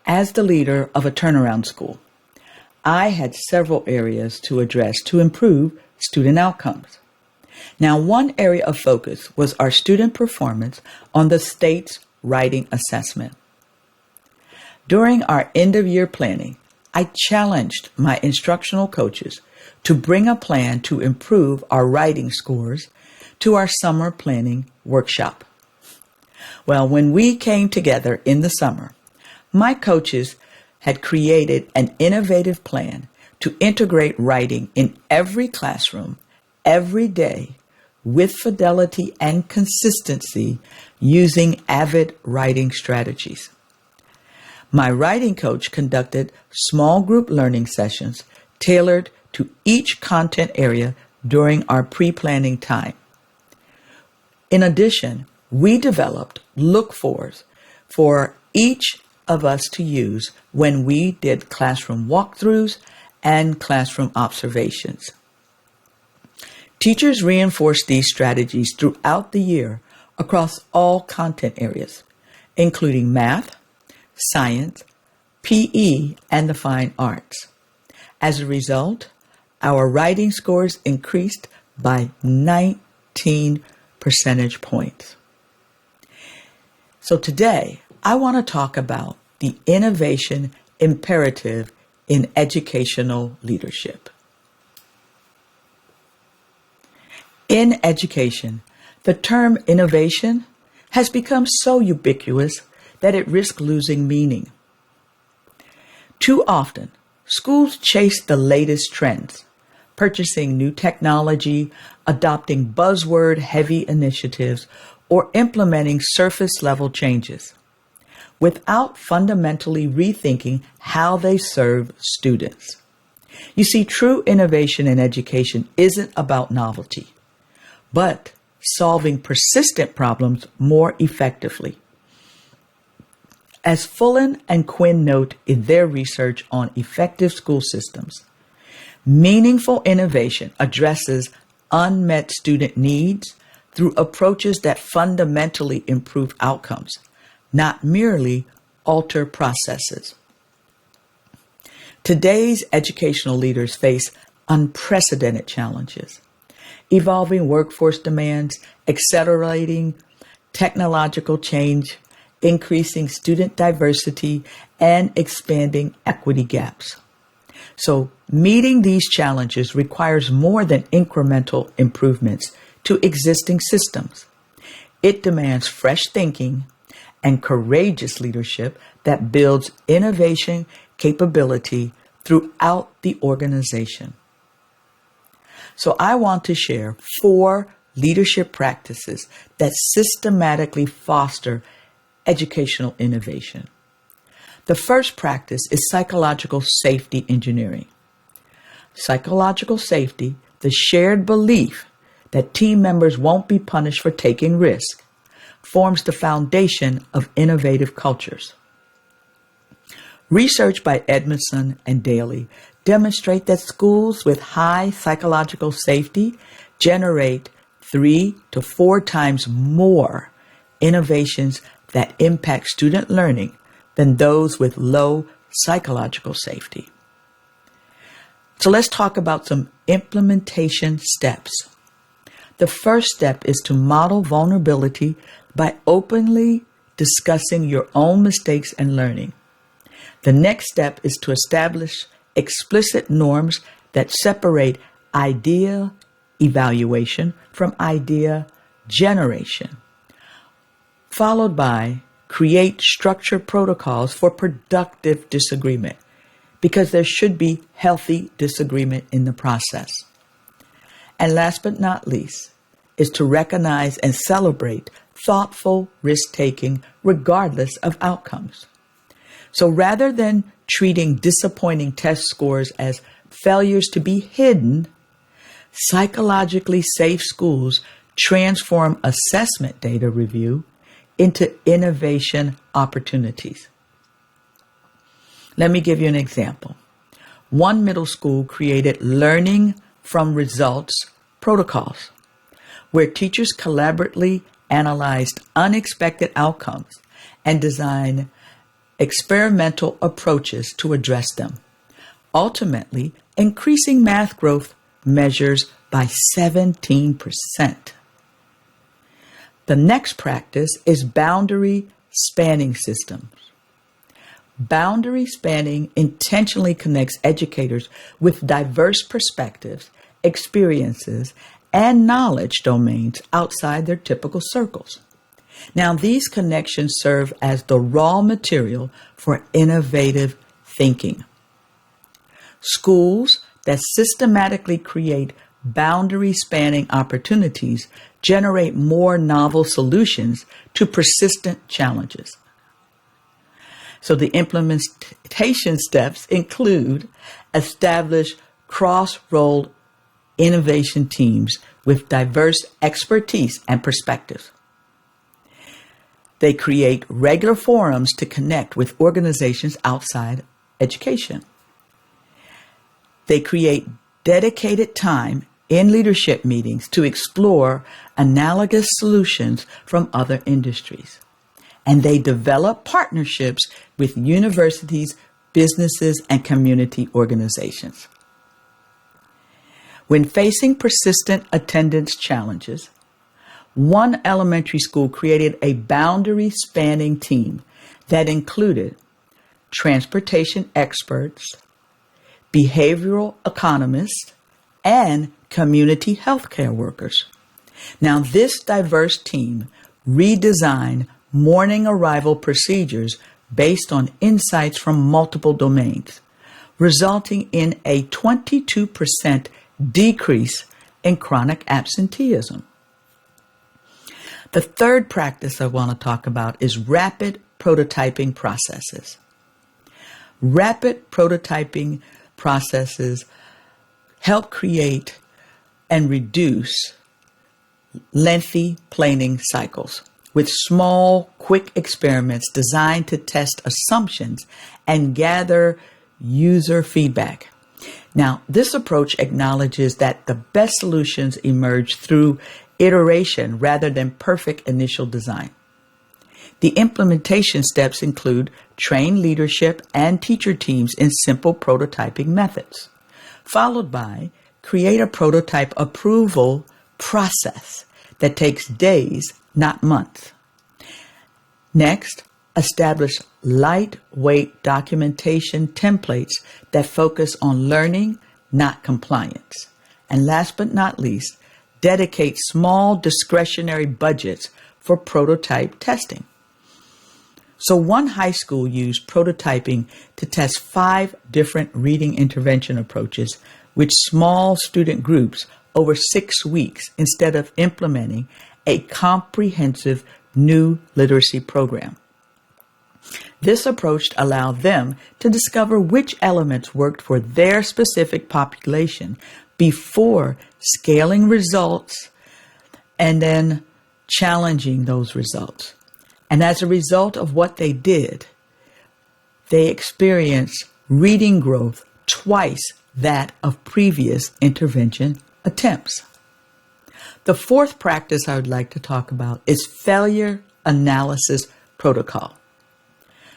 As the leader of a turnaround school, I had several areas to address to improve student outcomes. Now, one area of focus was our student performance on the state's writing assessment. During our end-of-year planning, I challenged my instructional coaches to bring a plan to improve our writing scores to our summer planning workshop. Well, when we came together in the summer, my coaches had created an innovative plan to integrate writing in every classroom, every day, with fidelity and consistency using avid writing strategies. My writing coach conducted small group learning sessions tailored to each content area during our pre-planning time. In addition, we developed look-fors for each of us to use when we did classroom walkthroughs and classroom observations. Teachers reinforced these strategies throughout the year across all content areas, including math, science, PE, and the fine arts. As a result, our writing scores increased by 19 percentage points. So today, I want to talk about the innovation imperative in educational leadership. In education, the term innovation has become so ubiquitous that it risks losing meaning. Too often, schools chase the latest trends, purchasing new technology, adopting buzzword-heavy initiatives, or implementing surface-level changes, without fundamentally rethinking how they serve students. You see, true innovation in education isn't about novelty, but solving persistent problems more effectively. As Fullen and Quinn note in their research on effective school systems, meaningful innovation addresses unmet student needs through approaches that fundamentally improve outcomes, not merely alter processes. Today's educational leaders face unprecedented challenges: evolving workforce demands, accelerating technological change, increasing student diversity, and expanding equity gaps. So, meeting these challenges requires more than incremental improvements to existing systems. It demands fresh thinking and courageous leadership that builds innovation capability throughout the organization. So I want to share 4 leadership practices that systematically foster educational innovation. The first practice is psychological safety engineering. Psychological safety, the shared belief that team members won't be punished for taking risk, forms the foundation of innovative cultures. Research by Edmondson and Daly demonstrate that schools with high psychological safety generate 3 to 4 times more innovations that impact student learning than those with low psychological safety. So let's talk about some implementation steps. The first step is to model vulnerability by openly discussing your own mistakes and learning. The next step is to establish explicit norms that separate idea evaluation from idea generation, followed by create structured protocols for productive disagreement, because there should be healthy disagreement in the process. And last but not least is to recognize and celebrate thoughtful risk-taking regardless of outcomes. So rather than treating disappointing test scores as failures to be hidden, psychologically safe schools transform assessment data review into innovation opportunities. Let me give you an example. One middle school created learning from results protocols, where teachers collaboratively analyzed unexpected outcomes and designed experimental approaches to address them, ultimately increasing math growth measures by 17%. The next practice is boundary spanning systems. Boundary spanning intentionally connects educators with diverse perspectives, experiences, and knowledge domains outside their typical circles. Now, these connections serve as the raw material for innovative thinking. Schools that systematically create boundary spanning opportunities generate more novel solutions to persistent challenges. So the implementation steps include establish cross-role innovation teams with diverse expertise and perspectives. They create regular forums to connect with organizations outside education. They create dedicated time in leadership meetings to explore analogous solutions from other industries. And they develop partnerships with universities, businesses, and community organizations. When facing persistent attendance challenges, one elementary school created a boundary spanning team that included transportation experts, behavioral economists, and community healthcare workers. Now, this diverse team redesigned morning arrival procedures based on insights from multiple domains, resulting in a 22% decrease in chronic absenteeism. The third practice I want to talk about is rapid prototyping processes. Rapid prototyping processes help create and reduce lengthy planning cycles with small, quick experiments designed to test assumptions and gather user feedback. Now, this approach acknowledges that the best solutions emerge through iteration rather than perfect initial design. The implementation steps include train leadership and teacher teams in simple prototyping methods, followed by create a prototype approval process that takes days, not months. Next, establish lightweight documentation templates that focus on learning, not compliance. And last but not least, dedicate small discretionary budgets for prototype testing. So one high school used prototyping to test 5 different reading intervention approaches with small student groups over 6 weeks instead of implementing a comprehensive new literacy program. This approach allowed them to discover which elements worked for their specific population before scaling results and then challenging those results. And as a result of what they did, they experienced reading growth twice that of previous intervention attempts. The fourth practice I would like to talk about is failure analysis protocol.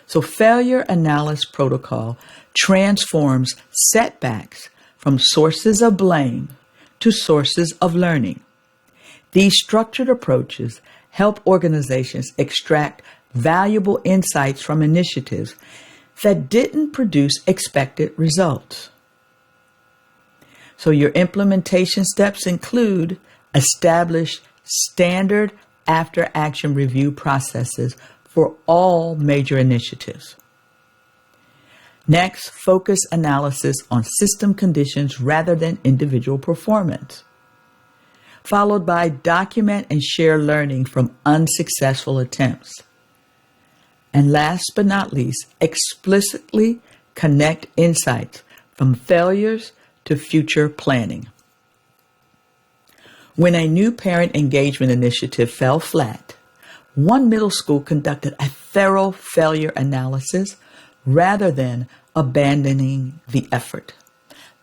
So failure analysis protocol transforms setbacks from sources of blame to sources of learning. These structured approaches help organizations extract valuable insights from initiatives that didn't produce expected results. So your implementation steps include establish standard after-action review processes for all major initiatives. Next, focus analysis on system conditions rather than individual performance. Followed by document and share learning from unsuccessful attempts. And last but not least, explicitly connect insights from failures to future planning. When a new parent engagement initiative fell flat, one middle school conducted a thorough failure analysis rather than abandoning the effort.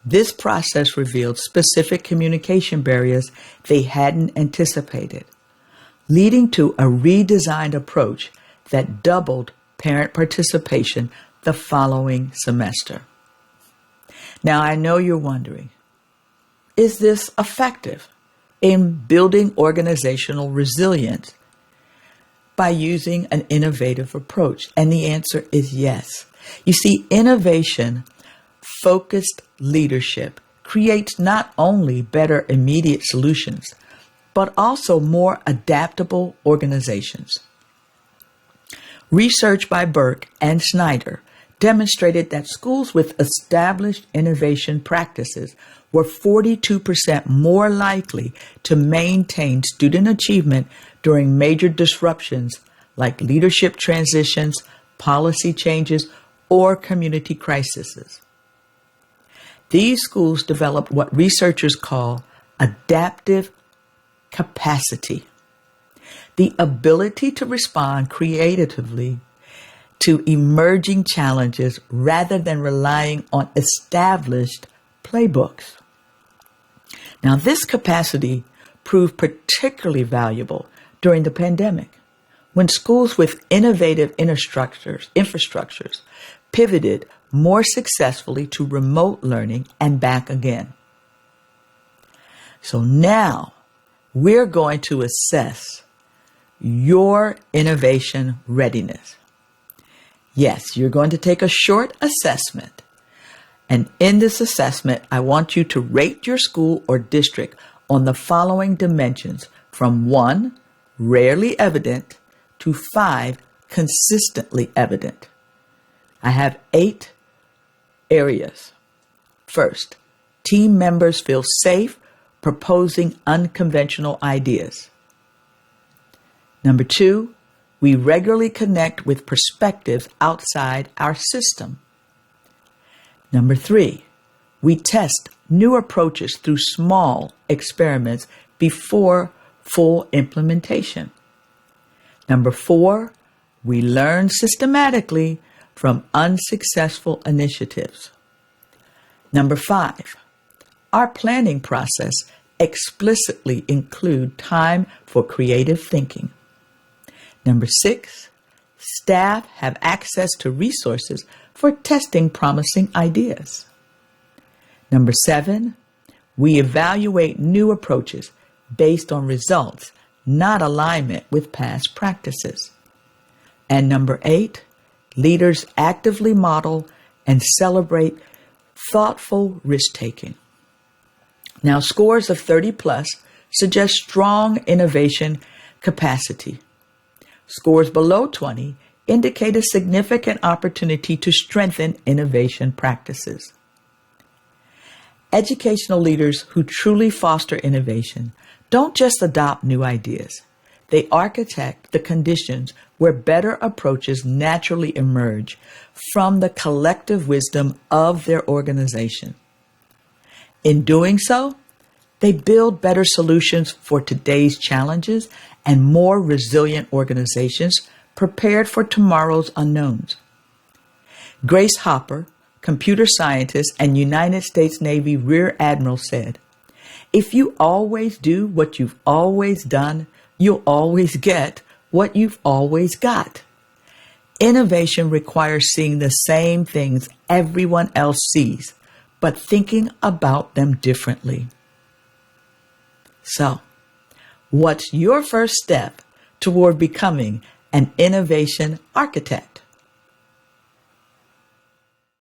This process revealed specific communication barriers they hadn't anticipated, leading to a redesigned approach that doubled parent participation the following semester. Now, I know you're wondering, is this effective in building organizational resilience by using an innovative approach? And the answer is yes. You see, innovation-focused leadership creates not only better immediate solutions, but also more adaptable organizations. Research by Burke and Snyder demonstrated that schools with established innovation practices were 42% more likely to maintain student achievement during major disruptions like leadership transitions, policy changes, or community crises. These schools developed what researchers call adaptive capacity, the ability to respond creatively to emerging challenges rather than relying on established playbooks. Now, this capacity proved particularly valuable during the pandemic, when schools with innovative infrastructures pivoted more successfully to remote learning and back again. So now we're going to assess your innovation readiness. Yes, you're going to take a short assessment. And in this assessment, I want you to rate your school or district on the following dimensions from 1, rarely evident, to 5, consistently evident. I have 8 areas. First, team members feel safe proposing unconventional ideas. Number 2, we regularly connect with perspectives outside our system. Number 3, we test new approaches through small experiments before full implementation. Number 4, we learn systematically from unsuccessful initiatives. Number 5, our planning process explicitly includes time for creative thinking. Number 6, staff have access to resources for testing promising ideas. Number 7, we evaluate new approaches based on results, not alignment with past practices. And number 8, leaders actively model and celebrate thoughtful risk-taking. Now, scores of 30 plus suggest strong innovation capacity. Scores below 20 indicate a significant opportunity to strengthen innovation practices. Educational leaders who truly foster innovation don't just adopt new ideas. They architect the conditions where better approaches naturally emerge from the collective wisdom of their organization. In doing so, they build better solutions for today's challenges and more resilient organizations prepared for tomorrow's unknowns. Grace Hopper, computer scientist and United States Navy Rear Admiral, said, "If you always do what you've always done, you'll always get what you've always got." Innovation requires seeing the same things everyone else sees, but thinking about them differently. So, what's your first step toward becoming an innovation architect?